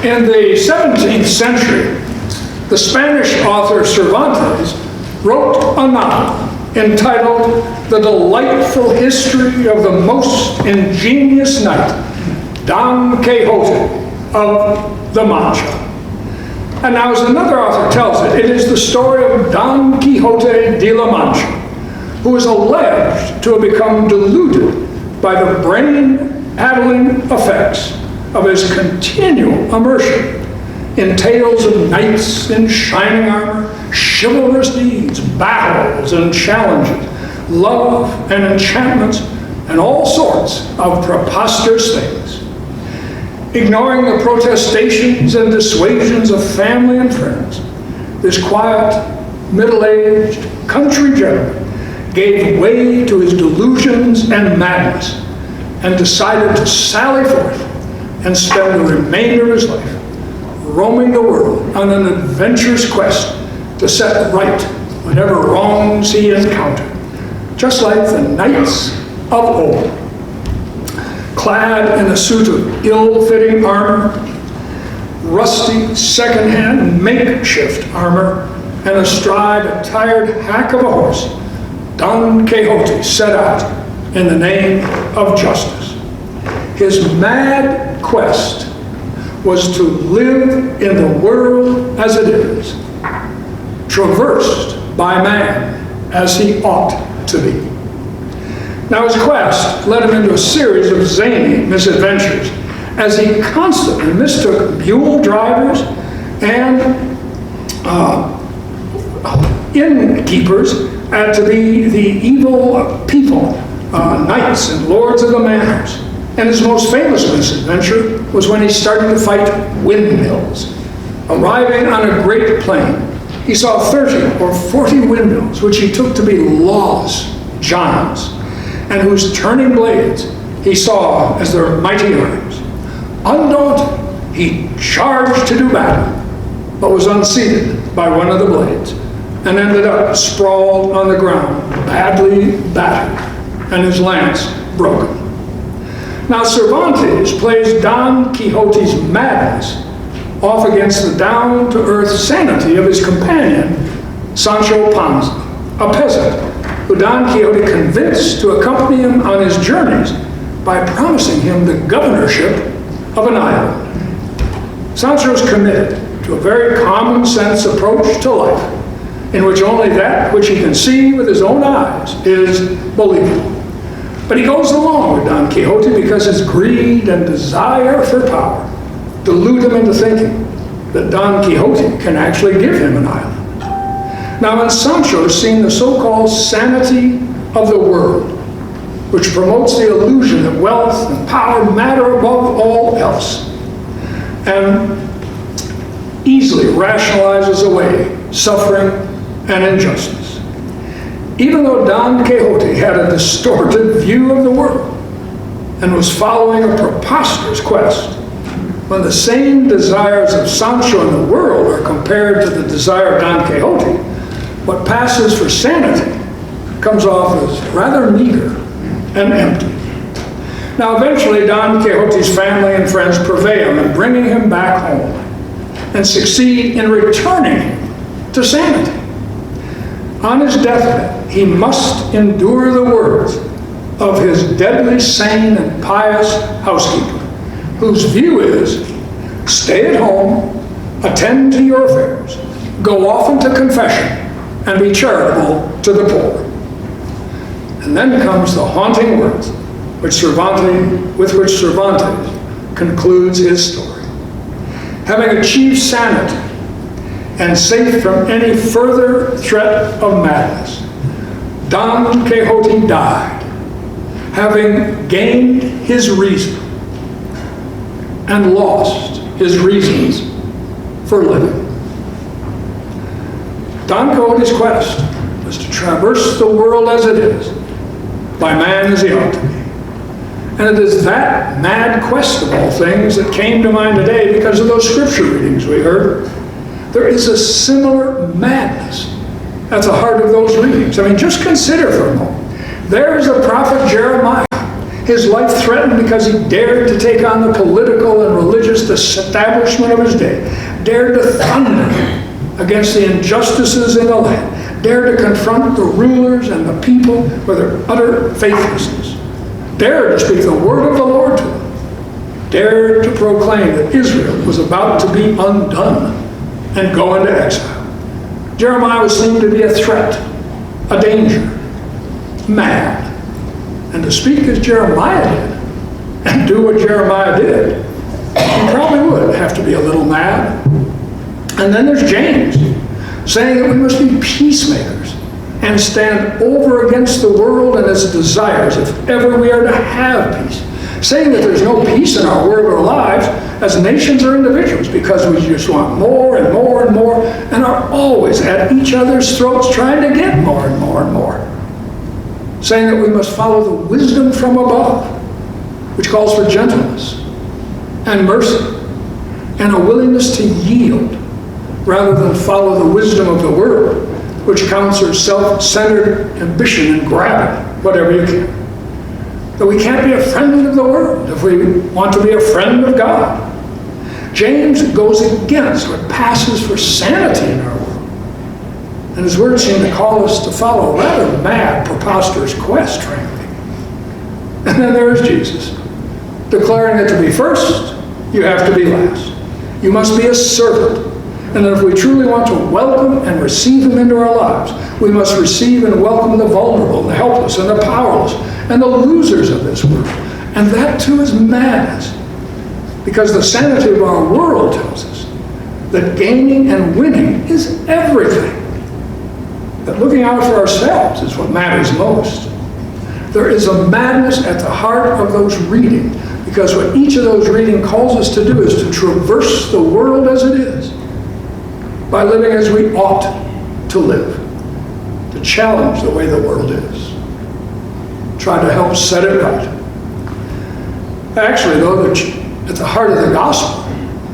In the 17th century, the Spanish author Cervantes wrote a novel entitled The Delightful History of the Most Ingenious Knight, Don Quixote of La Mancha. And now, as another author tells it, it is the story of Don Quixote de la Mancha, who is alleged to have become deluded by the brain-addling effects of his continual immersion in tales of knights in shining armor, chivalrous deeds, battles and challenges, love and enchantments, and all sorts of preposterous things. Ignoring the protestations and dissuasions of family and friends, this quiet, middle-aged country gentleman gave way to his delusions and madness and decided to sally forth and spend the remainder of his life roaming the world on an adventurous quest to set right whatever wrongs he encountered, just like the knights of old. Clad in a suit of ill-fitting armor, rusty second-hand makeshift armor, and astride a tired hack of a horse, Don Quixote set out in the name of justice. His mad quest was to live in the world as it is, traversed by man as he ought to be. Now, his quest led him into a series of zany misadventures as he constantly mistook mule drivers and innkeepers to be the evil people, knights and lords of the manors. And his most famous misadventure was when he started to fight windmills. Arriving on a great plain, he saw 30 or 40 windmills, which he took to be lawless giants, and whose turning blades he saw as their mighty arms. Undaunted, he charged to do battle, but was unseated by one of the blades, and ended up sprawled on the ground, badly battered, and his lance broken. Now, Cervantes plays Don Quixote's madness off against the down-to-earth sanity of his companion, Sancho Panza, a peasant who Don Quixote convinced to accompany him on his journeys by promising him the governorship of an island. Sancho's committed to a very common-sense approach to life, in which only that which he can see with his own eyes is believable. But he goes along with Don Quixote because his greed and desire for power delude him into thinking that Don Quixote can actually give him an island. Now, when Sancho has seen the so-called sanity of the world, which promotes the illusion that wealth and power matter above all else, and easily rationalizes away suffering and injustice. Even though Don Quixote had a distorted view of the world and was following a preposterous quest, when the same desires of Sancho in the world are compared to the desire of Don Quixote, what passes for sanity comes off as rather meager and empty. Now, eventually, Don Quixote's family and friends prevail in bringing him back home and succeed in returning him to sanity. On his deathbed, he must endure the words of his deadly sane and pious housekeeper, whose view is, stay at home, attend to your affairs, go often to confession, and be charitable to the poor. And then comes the haunting words with which Cervantes concludes his story. Having achieved sanity and safe from any further threat of madness, Don Quixote died, having gained his reason and lost his reasons for living. Don Quixote's quest was to traverse the world as it is, by man as he ought to be. And it is that mad quest of all things that came to mind today because of those scripture readings we heard. There is a similar madness at the heart of those readings. I mean, just consider for a moment. There's the prophet Jeremiah. His life threatened because he dared to take on the political and religious establishment of his day, dared to thunder against the injustices in the land, dared to confront the rulers and the people with their utter faithlessness, dared to speak the word of the Lord to them, dared to proclaim that Israel was about to be undone and go into exile. Jeremiah was seen to be a threat, a danger, mad. And to speak as Jeremiah did and do what Jeremiah did, he probably would have to be a little mad. And then there's James, saying that we must be peacemakers and stand over against the world and its desires if ever we are to have peace. Saying that there's no peace in our world or lives as nations or individuals because we just want more and more and more and are always at each other's throats trying to get more and more and more. Saying that we must follow the wisdom from above, which calls for gentleness and mercy and a willingness to yield rather than follow the wisdom of the world, which counts for self-centered ambition and grabbing whatever you can. That we can't be a friend of the world if we want to be a friend of God. James goes against what passes for sanity in our world. And his words seem to call us to follow a rather mad, preposterous quest, frankly. And then there's Jesus, declaring that to be first, you have to be last. You must be a servant. And that if we truly want to welcome and receive him into our lives, we must receive and welcome the vulnerable, the helpless, and the powerless, and the losers of this world. And that too is madness. Because the sanity of our world tells us that gaining and winning is everything. That looking out for ourselves is what matters most. There is a madness at the heart of those reading, because what each of those reading calls us to do is to traverse the world as it is, by living as we ought to live, to challenge the way the world is, try to help set it right. Actually, though, at the heart of the gospel,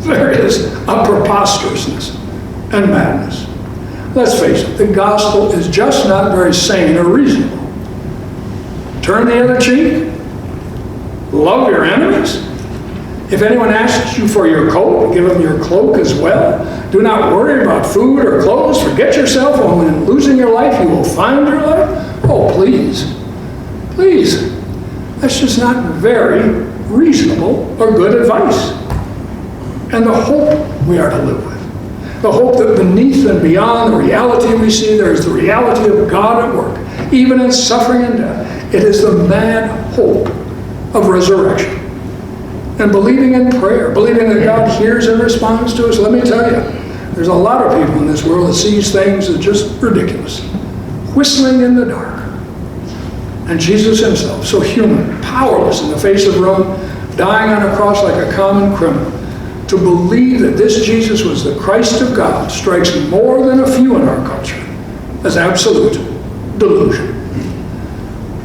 there is a preposterousness and madness. Let's face it, the gospel is just not very sane or reasonable. Turn the other cheek, love your enemies. If anyone asks you for your coat, give them your cloak as well. Do not worry about food or clothes. Forget yourself, and when losing your life, you will find your life. Oh, please. Please. That's just not very reasonable or good advice. And the hope we are to live with. The hope that beneath and beyond the reality we see, there is the reality of God at work, even in suffering and death. It is the mad hope of resurrection. And believing in prayer, believing that God hears and responds to us. Let me tell you, there's a lot of people in this world that sees things as just ridiculous, whistling in the dark. And Jesus himself, so human, powerless in the face of Rome, dying on a cross like a common criminal, to believe that this Jesus was the Christ of God strikes more than a few in our culture as absolute delusion.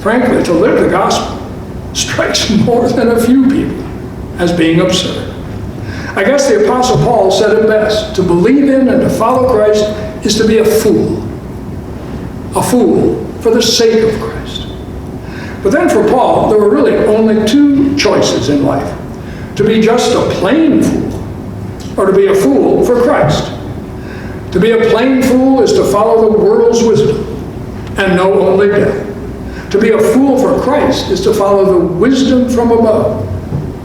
Frankly, to live the gospel strikes more than a few people as being absurd. I guess the Apostle Paul said it best: to believe in and to follow Christ is to be a fool for the sake of Christ. But then for Paul, there were really only two choices in life: to be just a plain fool, or to be a fool for Christ. To be a plain fool is to follow the world's wisdom and know only death. To be a fool for Christ is to follow the wisdom from above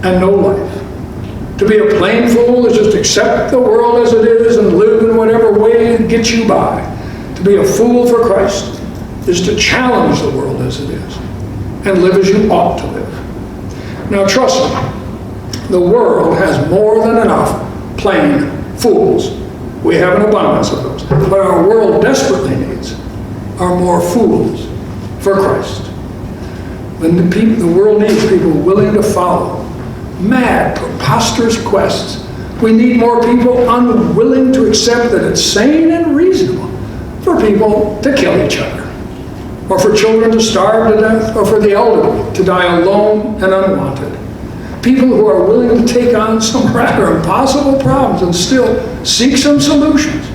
and know life. To be a plain fool is just accept the world as it is and live in whatever way it gets you by. To be a fool for Christ is to challenge the world as it is and live as you ought to live. Now trust me, the world has more than enough plain fools. We have an abundance of those. But our world desperately needs are more fools for Christ. The world needs people willing to follow mad, preposterous quests. We need more people unwilling to accept that it's sane and reasonable for people to kill each other, or for children to starve to death, or for the elderly to die alone and unwanted. People who are willing to take on some rather impossible problems and still seek some solutions.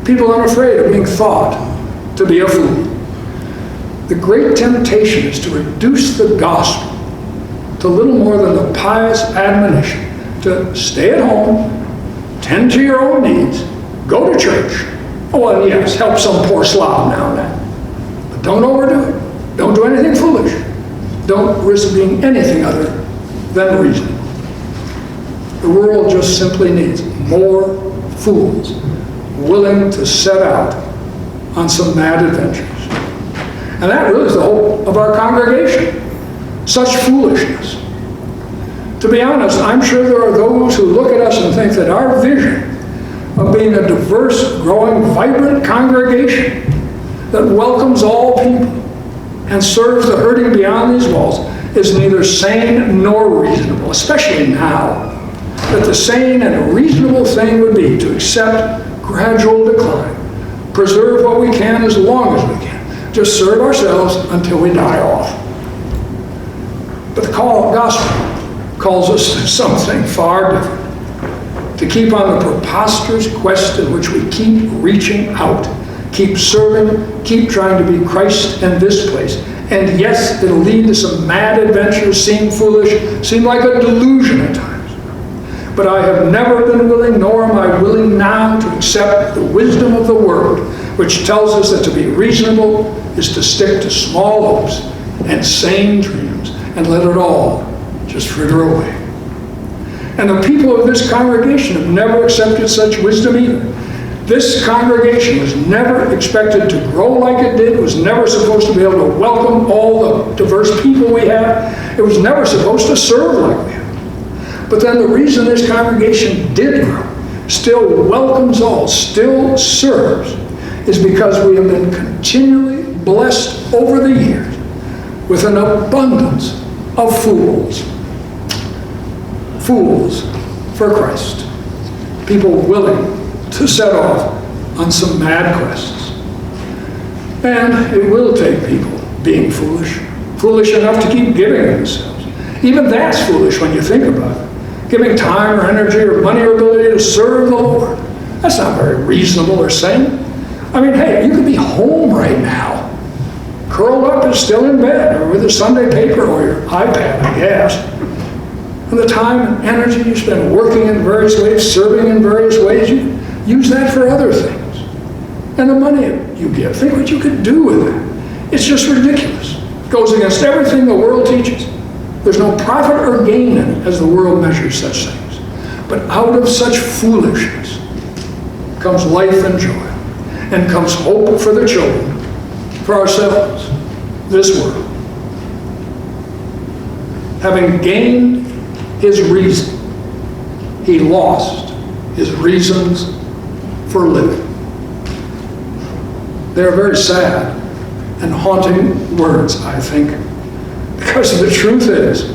People unafraid of being thought to be a fool. The great temptation is to reduce the gospel to little more than the pious admonition to stay at home, tend to your own needs, go to church. Oh, and yes, help some poor slob now and then. But don't overdo it. Don't do anything foolish. Don't risk being anything other than reasonable. The world just simply needs more fools willing to set out on some mad adventures. And that really is the hope of our congregation. Such foolishness. To be honest, I'm sure there are those who look at us and think that our vision of being a diverse, growing, vibrant congregation that welcomes all people and serves the hurting beyond these walls is neither sane nor reasonable, especially now, that the sane and reasonable thing would be to accept gradual decline, preserve what we can as long as we can, just serve ourselves until we die off. But the gospel calls us to something far different, to keep on the preposterous quest in which we keep reaching out, keep serving, keep trying to be Christ in this place. And yes, it'll lead to some mad adventures, seem foolish, seem like a delusion at times. But I have never been willing, nor am I willing now, to accept the wisdom of the world, which tells us that to be reasonable is to stick to small hopes and sane dreams and let it all just fritter away. And the people of this congregation have never accepted such wisdom either. This congregation was never expected to grow like it did, was never supposed to be able to welcome all the diverse people we have. It was never supposed to serve like we have. But then the reason this congregation did grow, still welcomes all, still serves, is because we have been continually blessed over the years with an abundance of fools. Fools for Christ. People willing to set off on some mad quests. And it will take people being foolish enough to keep giving of themselves. Even that's foolish when you think about it. Giving time or energy or money or ability to serve the Lord. That's not very reasonable or sane. I mean, hey, you could be home right now, curled up and still in bed, or with a Sunday paper or your iPad, I guess. And the time and energy you spend working in various ways, serving in various ways, you use that for other things. And the money you give, think what you could do with it. It's just ridiculous. It goes against everything the world teaches. There's no profit or gain in it as the world measures such things. But out of such foolishness comes life and joy, and comes hope for the children, for ourselves, this world. Having gained his reason, he lost his reasons for living. They're very sad and haunting words, I think. Because the truth is,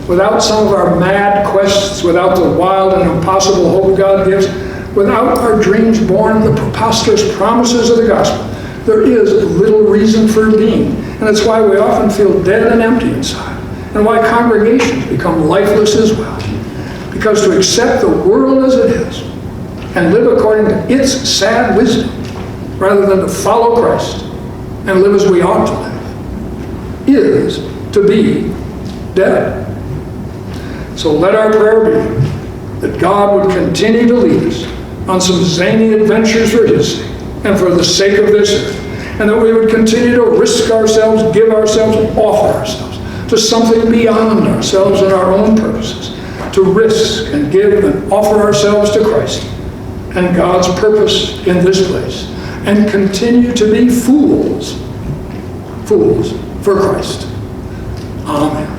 without some of our mad quests, without the wild and impossible hope God gives, without our dreams born of the preposterous promises of the gospel, there is little reason for being. And that's why we often feel dead and empty inside, and why congregations become lifeless as well. Because to accept the world as it is, and live according to its sad wisdom, rather than to follow Christ and live as we ought to live, is to be dead. So let our prayer be that God would continue to lead us on some zany adventures for his sake and for the sake of this earth, and that we would continue to risk ourselves, give ourselves, offer ourselves to something beyond ourselves and our own purposes, to risk and give and offer ourselves to Christ and God's purpose in this place, and continue to be fools for Christ. Amen.